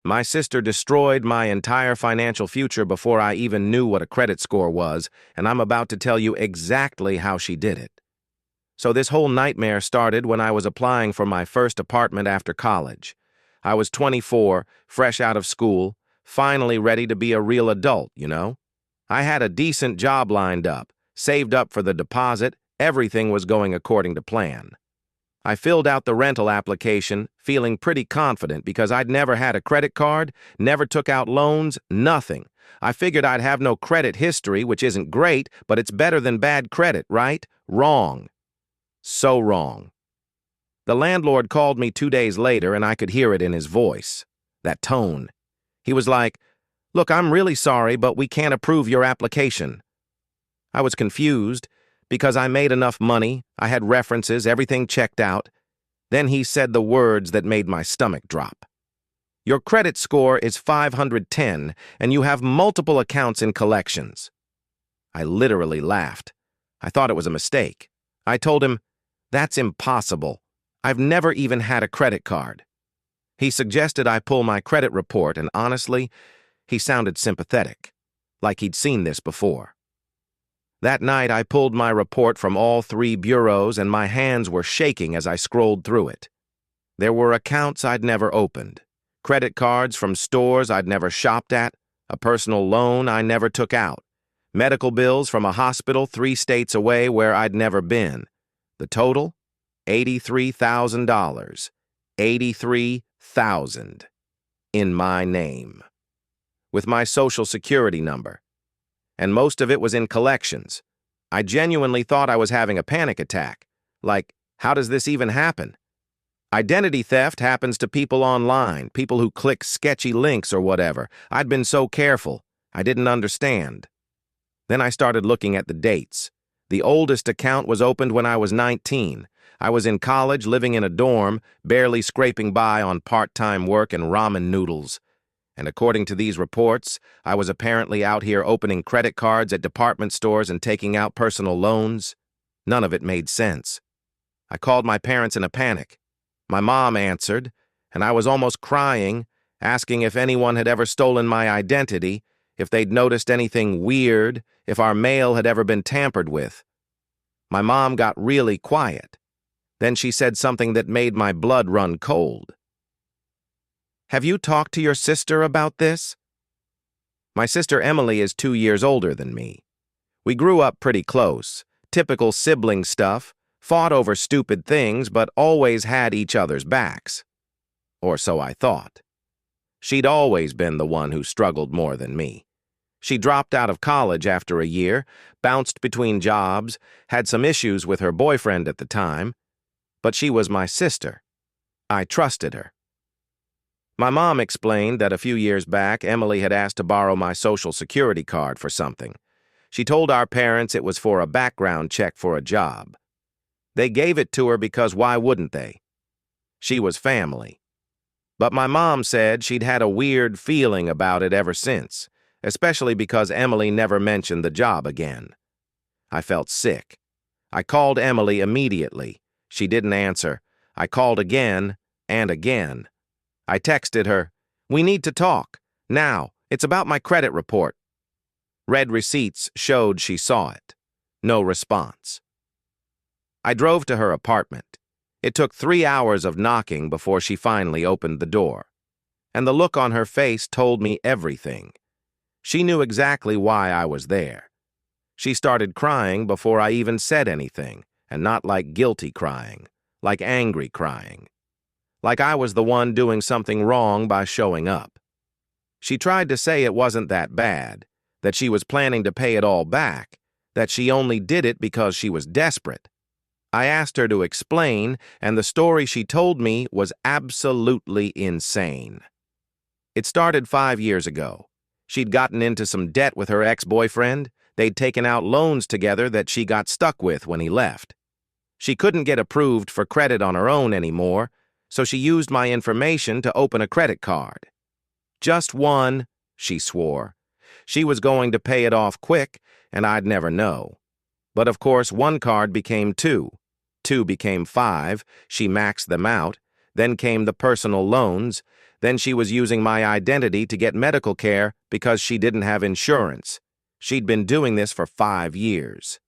My sister destroyed my entire financial future before I even knew what a credit score was, and I'm about to tell you exactly how she did it. So this whole nightmare started when I was applying for my first apartment after college. I was 24, fresh out of school, finally ready to be a real adult, you know? I had a decent job lined up, saved up for the deposit, everything was going according to plan. I filled out the rental application, feeling pretty confident because I'd never had a credit card, never took out loans, nothing. I figured I'd have no credit history, which isn't great, but it's better than bad credit, right? Wrong. So wrong. The landlord called me 2 days later, and I could hear it in his voice. That tone. He was like, "Look, I'm really sorry, but we can't approve your application." I was confused because I made enough money, I had references, everything checked out. Then he said the words that made my stomach drop. "Your credit score is 510, and you have multiple accounts in collections." I literally laughed. I thought it was a mistake. I told him, "That's impossible. I've never even had a credit card." He suggested I pull my credit report, and honestly, he sounded sympathetic, like he'd seen this before. That night, I pulled my report from all 3 bureaus, and my hands were shaking as I scrolled through it. There were accounts I'd never opened, credit cards from stores I'd never shopped at, a personal loan I never took out, medical bills from a hospital 3 states away where I'd never been. The total? $83,000. 83,000. In my name. With my social security number. And most of it was in collections. I genuinely thought I was having a panic attack. Like, how does this even happen? Identity theft happens to people online, people who click sketchy links or whatever. I'd been so careful. I didn't understand. Then I started looking at the dates. The oldest account was opened when I was 19. I was in college, living in a dorm, barely scraping by on part-time work and ramen noodles. And according to these reports, I was apparently out here opening credit cards at department stores and taking out personal loans. None of it made sense. I called my parents in a panic. My mom answered, and I was almost crying, asking if anyone had ever stolen my identity, if they'd noticed anything weird, if our mail had ever been tampered with. My mom got really quiet. Then she said something that made my blood run cold. "Have you talked to your sister about this?" My sister Emily is 2 years older than me. We grew up pretty close, typical sibling stuff, fought over stupid things, but always had each other's backs. Or so I thought. She'd always been the one who struggled more than me. She dropped out of college after a year, bounced between jobs, had some issues with her boyfriend at the time, but she was my sister. I trusted her. My mom explained that a few years back, Emily had asked to borrow my social security card for something. She told our parents it was for a background check for a job. They gave it to her because why wouldn't they? She was family. But my mom said she'd had a weird feeling about it ever since, especially because Emily never mentioned the job again. I felt sick. I called Emily immediately. She didn't answer. I called again and again. I texted her, "We need to talk. Now. It's about my credit report." Red receipts showed she saw it. No response. I drove to her apartment. It took 3 hours of knocking before she finally opened the door. And the look on her face told me everything. She knew exactly why I was there. She started crying before I even said anything, and not like guilty crying, like angry crying. Like I was the one doing something wrong by showing up. She tried to say it wasn't that bad, that she was planning to pay it all back, that she only did it because she was desperate. I asked her to explain, and the story she told me was absolutely insane. It started 5 years ago. She'd gotten into some debt with her ex-boyfriend. They'd taken out loans together that she got stuck with when he left. She couldn't get approved for credit on her own anymore, so she used my information to open a credit card. Just one, she swore. She was going to pay it off quick, and I'd never know. But of course, 1 card became 2. 2 became 5, she maxed them out, then came the personal loans, Then she was using my identity to get medical care because she didn't have insurance. She'd been doing this for 5 years.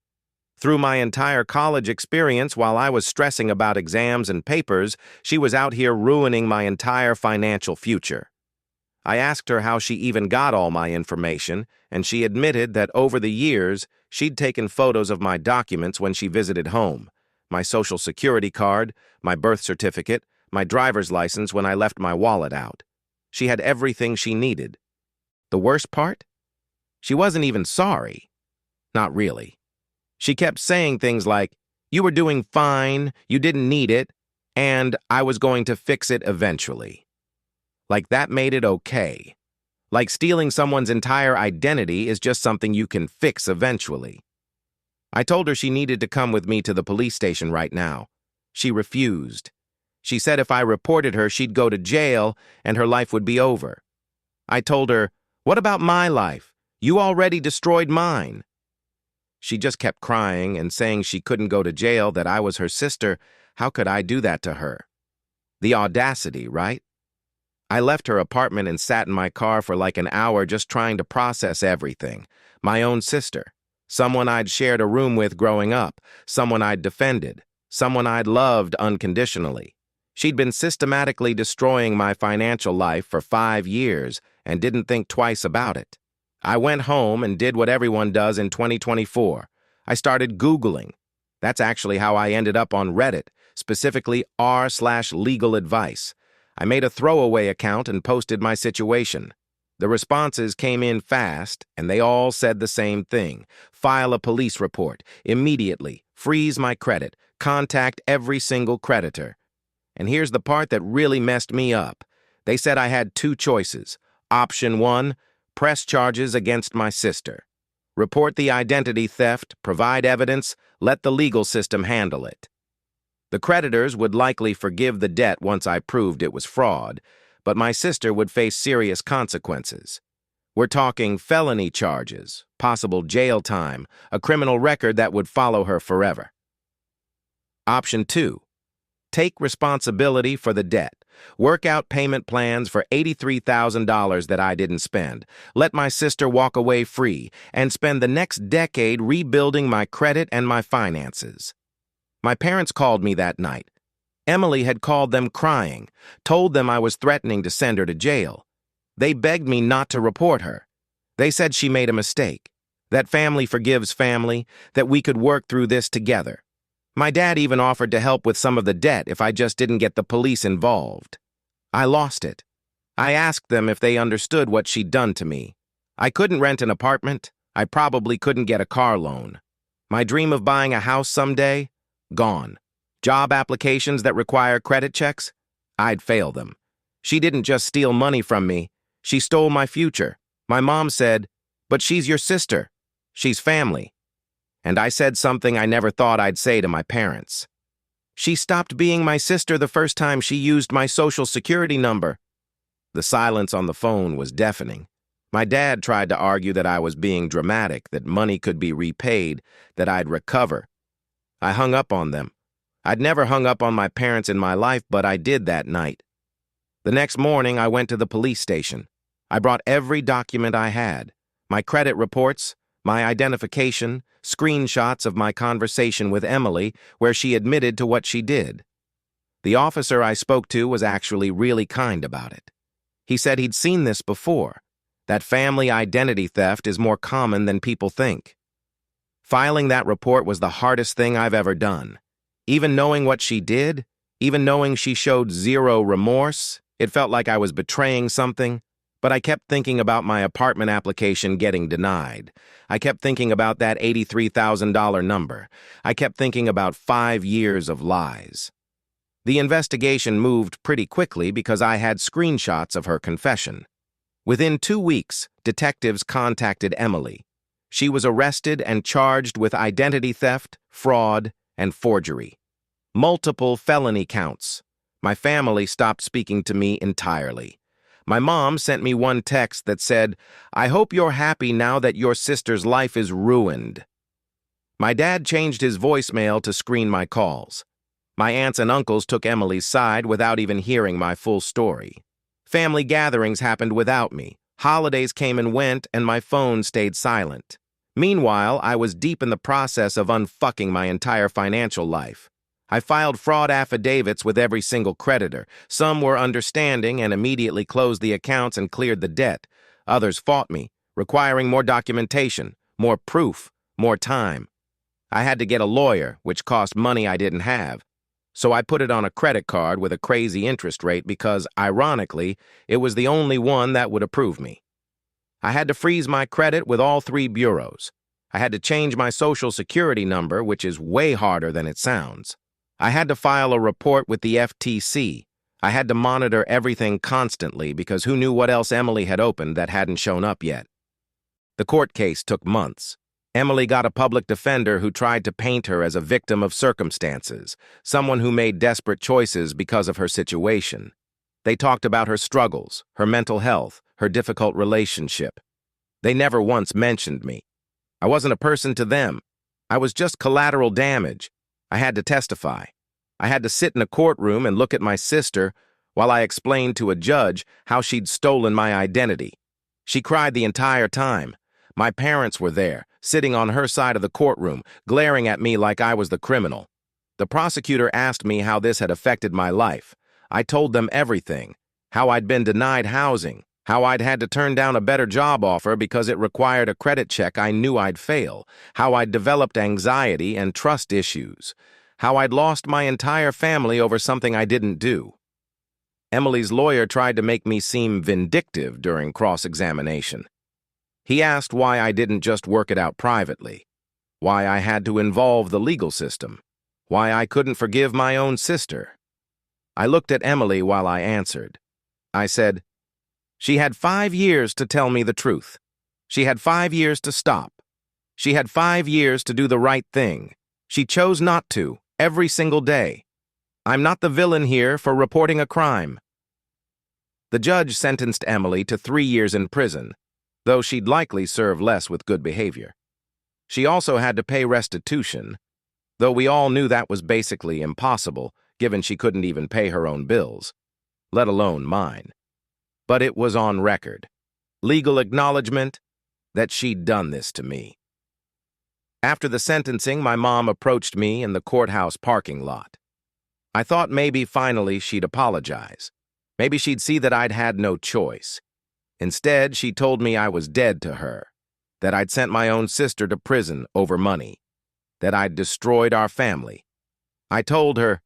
Through my entire college experience, while I was stressing about exams and papers, she was out here ruining my entire financial future. I asked her how she even got all my information, and she admitted that over the years, she'd taken photos of my documents when she visited home, my social security card, my birth certificate, my driver's license when I left my wallet out. She had everything she needed. The worst part? She wasn't even sorry. Not really. She kept saying things like, "You were doing fine, you didn't need it, and I was going to fix it eventually." Like that made it okay. Like stealing someone's entire identity is just something you can fix eventually. I told her she needed to come with me to the police station right now. She refused. She said if I reported her, she'd go to jail and her life would be over. I told her, "What about my life? You already destroyed mine." She just kept crying and saying she couldn't go to jail, that I was her sister. How could I do that to her? The audacity, right? I left her apartment and sat in my car for like an hour just trying to process everything. My own sister. Someone I'd shared a room with growing up. Someone I'd defended. Someone I'd loved unconditionally. She'd been systematically destroying my financial life for 5 years and didn't think twice about it. I went home and did what everyone does in 2024. I started Googling. That's actually how I ended up on Reddit, specifically r/legal advice. I made a throwaway account and posted my situation. The responses came in fast, and they all said the same thing. File a police report, immediately, freeze my credit, contact every single creditor. And here's the part that really messed me up. They said I had 2 choices. Option 1, press charges against my sister. Report the identity theft, provide evidence, let the legal system handle it. The creditors would likely forgive the debt once I proved it was fraud, but my sister would face serious consequences. We're talking felony charges, possible jail time, a criminal record that would follow her forever. Option 2. Take responsibility for the debt. Work out payment plans for $83,000 that I didn't spend. Let my sister walk away free and spend the next decade rebuilding my credit and my finances. My parents called me that night. Emily had called them crying, told them I was threatening to send her to jail. They begged me not to report her. They said she made a mistake, that family forgives family, that we could work through this together. My dad even offered to help with some of the debt if I just didn't get the police involved. I lost it. I asked them if they understood what she'd done to me. I couldn't rent an apartment. I probably couldn't get a car loan. My dream of buying a house someday? Gone. Job applications that require credit checks? I'd fail them. She didn't just steal money from me. She stole my future. My mom said, "But she's your sister. She's family." And I said something I never thought I'd say to my parents. She stopped being my sister the first time she used my social security number. The silence on the phone was deafening. My dad tried to argue that I was being dramatic, that money could be repaid, that I'd recover. I hung up on them. I'd never hung up on my parents in my life, but I did that night. The next morning, I went to the police station. I brought every document I had, my credit reports, my identification, screenshots of my conversation with Emily, where she admitted to what she did. The officer I spoke to was actually really kind about it. He said he'd seen this before, that family identity theft is more common than people think. Filing that report was the hardest thing I've ever done. Even knowing what she did, even knowing she showed 0 remorse, it felt like I was betraying something. But I kept thinking about my apartment application getting denied. I kept thinking about that $83,000 number. I kept thinking about 5 years of lies. The investigation moved pretty quickly because I had screenshots of her confession. Within 2 weeks, detectives contacted Emily. She was arrested and charged with identity theft, fraud, and forgery. Multiple felony counts. My family stopped speaking to me entirely. My mom sent me one text that said, "I hope you're happy now that your sister's life is ruined." My dad changed his voicemail to screen my calls. My aunts and uncles took Emily's side without even hearing my full story. Family gatherings happened without me. Holidays came and went, and my phone stayed silent. Meanwhile, I was deep in the process of unfucking my entire financial life. I filed fraud affidavits with every single creditor. Some were understanding and immediately closed the accounts and cleared the debt. Others fought me, requiring more documentation, more proof, more time. I had to get a lawyer, which cost money I didn't have. So I put it on a credit card with a crazy interest rate because, ironically, it was the only one that would approve me. I had to freeze my credit with all 3 bureaus. I had to change my social security number, which is way harder than it sounds. I had to file a report with the FTC. I had to monitor everything constantly because who knew what else Emily had opened that hadn't shown up yet. The court case took months. Emily got a public defender who tried to paint her as a victim of circumstances, someone who made desperate choices because of her situation. They talked about her struggles, her mental health, her difficult relationship. They never once mentioned me. I wasn't a person to them. I was just collateral damage. I had to testify. I had to sit in a courtroom and look at my sister while I explained to a judge how she'd stolen my identity. She cried the entire time. My parents were there, sitting on her side of the courtroom, glaring at me like I was the criminal. The prosecutor asked me how this had affected my life. I told them everything, how I'd been denied housing, how I'd had to turn down a better job offer because it required a credit check I knew I'd fail, how I'd developed anxiety and trust issues, how I'd lost my entire family over something I didn't do. Emily's lawyer tried to make me seem vindictive during cross-examination. He asked why I didn't just work it out privately, why I had to involve the legal system, why I couldn't forgive my own sister. I looked at Emily while I answered. I said, "She had 5 years to tell me the truth. She had 5 years to stop. She had 5 years to do the right thing. She chose not to, every single day. I'm not the villain here for reporting a crime." The judge sentenced Emily to 3 years in prison, though she'd likely serve less with good behavior. She also had to pay restitution, though we all knew that was basically impossible, given she couldn't even pay her own bills, let alone mine. But it was on record. Legal acknowledgement that she'd done this to me. After the sentencing, my mom approached me in the courthouse parking lot. I thought maybe finally she'd apologize. Maybe she'd see that I'd had no choice. Instead, she told me I was dead to her, that I'd sent my own sister to prison over money, that I'd destroyed our family. I told her,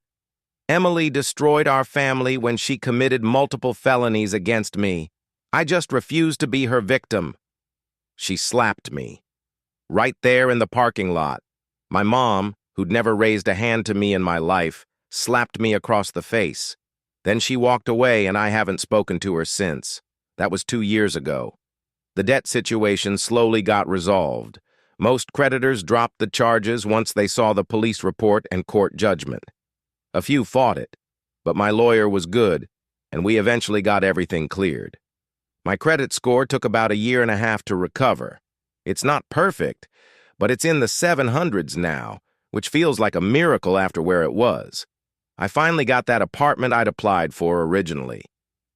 "Emily destroyed our family when she committed multiple felonies against me. I just refused to be her victim." She slapped me. Right there in the parking lot, my mom, who'd never raised a hand to me in my life, slapped me across the face. Then she walked away and I haven't spoken to her since. That was 2 years ago. The debt situation slowly got resolved. Most creditors dropped the charges once they saw the police report and court judgment. A few fought it, but my lawyer was good, and we eventually got everything cleared. My credit score took about 1.5 years to recover. It's not perfect, but it's in the 700s now, which feels like a miracle after where it was. I finally got that apartment I'd applied for originally.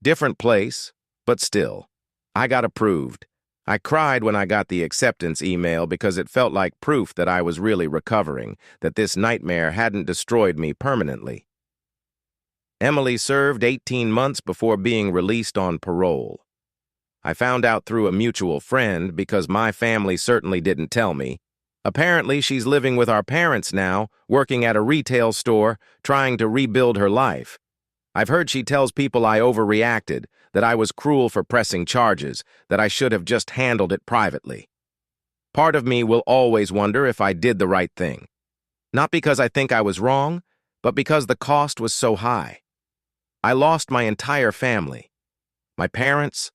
Different place, but still, I got approved. I cried when I got the acceptance email because it felt like proof that I was really recovering, that this nightmare hadn't destroyed me permanently. Emily served 18 months before being released on parole. I found out through a mutual friend because my family certainly didn't tell me. Apparently, she's living with our parents now, working at a retail store, trying to rebuild her life. I've heard she tells people I overreacted, that I was cruel for pressing charges, that I should have just handled it privately. Part of me will always wonder if I did the right thing. Not because I think I was wrong, but because the cost was so high. I lost my entire family. My parents,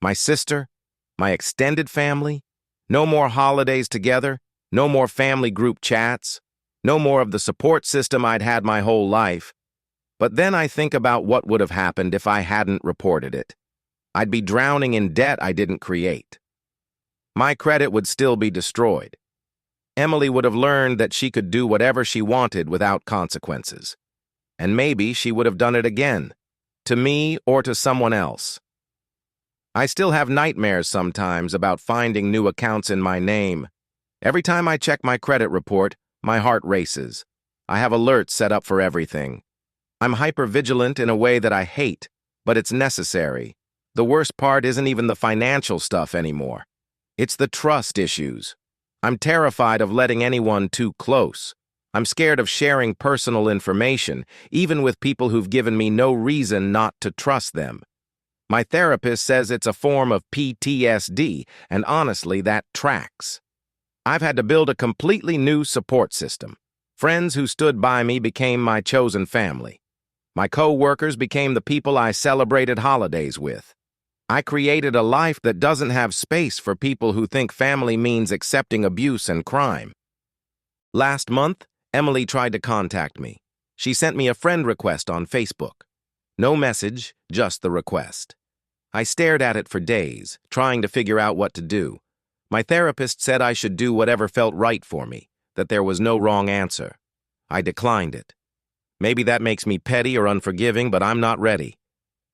my sister, my extended family. No more holidays together, no more family group chats, no more of the support system I'd had my whole life. But then I think about what would have happened if I hadn't reported it. I'd be drowning in debt I didn't create. My credit would still be destroyed. Emily would have learned that she could do whatever she wanted without consequences. And maybe she would have done it again. to me or to someone else. I still have nightmares sometimes about finding new accounts in my name. Every time I check my credit report, my heart races. I have alerts set up for everything. I'm hyper-vigilant in a way that I hate, but it's necessary. The worst part isn't even the financial stuff anymore. It's the trust issues. I'm terrified of letting anyone too close. I'm scared of sharing personal information, even with people who've given me no reason not to trust them. My therapist says it's a form of PTSD, and honestly, that tracks. I've had to build a completely new support system. Friends who stood by me became my chosen family. My co-workers became the people I celebrated holidays with. I created a life that doesn't have space for people who think family means accepting abuse and crime. Last month, Emily tried to contact me. She sent me a friend request on Facebook. No message, just the request. I stared at it for days, trying to figure out what to do. My therapist said I should do whatever felt right for me, that there was no wrong answer. I declined it. Maybe that makes me petty or unforgiving, but I'm not ready.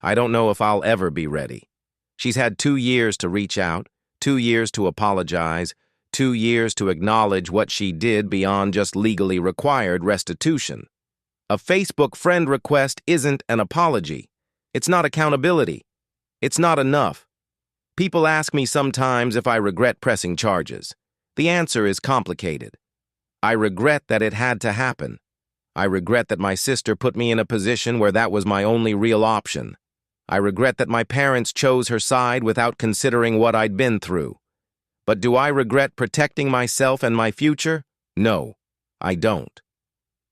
I don't know if I'll ever be ready. She's had 2 years to reach out, 2 years to apologize, 2 years to acknowledge what she did beyond just legally required restitution. A Facebook friend request isn't an apology. It's not accountability. It's not enough. People ask me sometimes if I regret pressing charges. The answer is complicated. I regret that it had to happen. I regret that my sister put me in a position where that was my only real option. I regret that my parents chose her side without considering what I'd been through. But do I regret protecting myself and my future? No, I don't.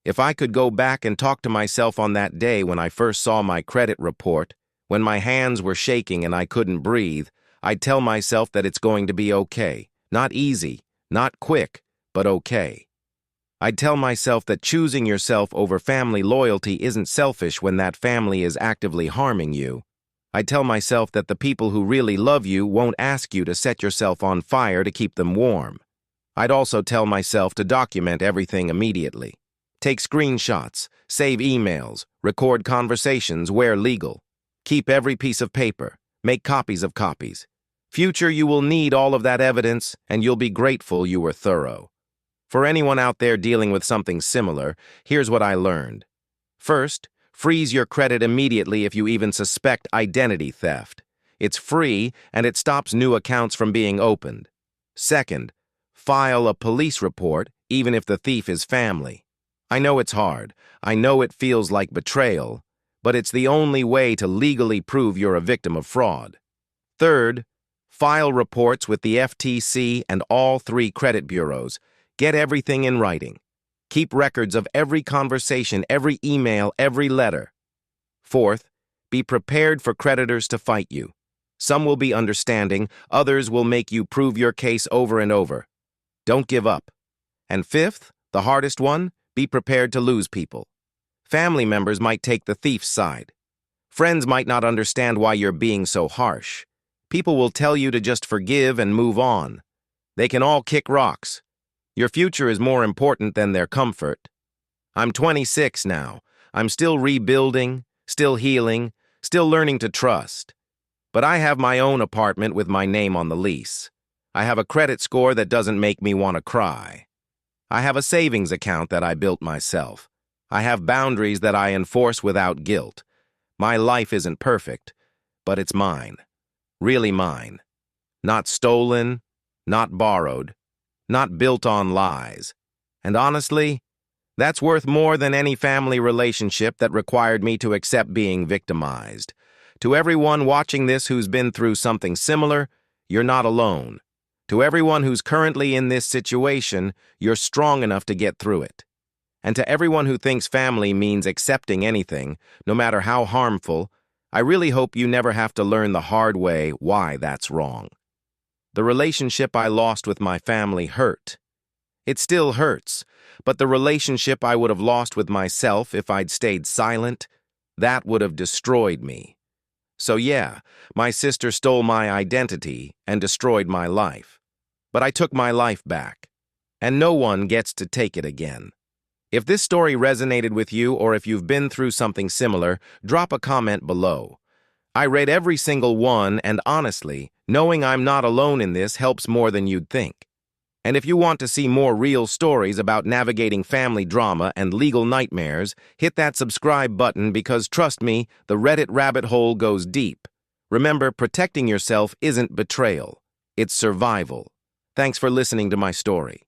If I could go back and talk to myself on that day when I first saw my credit report, when my hands were shaking and I couldn't breathe, I'd tell myself that it's going to be okay. Not easy, not quick, but okay. I'd tell myself that choosing yourself over family loyalty isn't selfish when that family is actively harming you. I'd tell myself that the people who really love you won't ask you to set yourself on fire to keep them warm. I'd also tell myself to document everything immediately. Take screenshots, save emails, record conversations where legal. Keep every piece of paper, make copies of copies. Future, you will need all of that evidence, and you'll be grateful you were thorough. For anyone out there dealing with something similar, here's what I learned. First, freeze your credit immediately if you even suspect identity theft. It's free, and it stops new accounts from being opened. Second, file a police report, even if the thief is family. I know it's hard. I know it feels like betrayal, but it's the only way to legally prove you're a victim of fraud. Third, file reports with the FTC and all 3 credit bureaus. Get everything in writing. Keep records of every conversation, every email, every letter. Fourth, be prepared for creditors to fight you. Some will be understanding, others will make you prove your case over and over. Don't give up. And fifth, the hardest one, be prepared to lose people. Family members might take the thief's side. Friends might not understand why you're being so harsh. People will tell you to just forgive and move on. They can all kick rocks. Your future is more important than their comfort. I'm 26 now. I'm still rebuilding, still healing, still learning to trust. But I have my own apartment with my name on the lease. I have a credit score that doesn't make me want to cry. I have a savings account that I built myself. I have boundaries that I enforce without guilt. My life isn't perfect, but it's mine. Really mine. Not stolen, not borrowed, not built on lies. And honestly, that's worth more than any family relationship that required me to accept being victimized. To everyone watching this who's been through something similar, you're not alone. To everyone who's currently in this situation, you're strong enough to get through it. And to everyone who thinks family means accepting anything, no matter how harmful, I really hope you never have to learn the hard way why that's wrong. The relationship I lost with my family hurt. It still hurts, but the relationship I would have lost with myself if I'd stayed silent, that would have destroyed me. So yeah, my sister stole my identity and destroyed my life. But I took my life back, and no one gets to take it again. If this story resonated with you or if you've been through something similar, drop a comment below. I read every single one, and honestly, knowing I'm not alone in this helps more than you'd think. And if you want to see more real stories about navigating family drama and legal nightmares, hit that subscribe button because, trust me, the Reddit rabbit hole goes deep. Remember, protecting yourself isn't betrayal. It's survival. Thanks for listening to my story.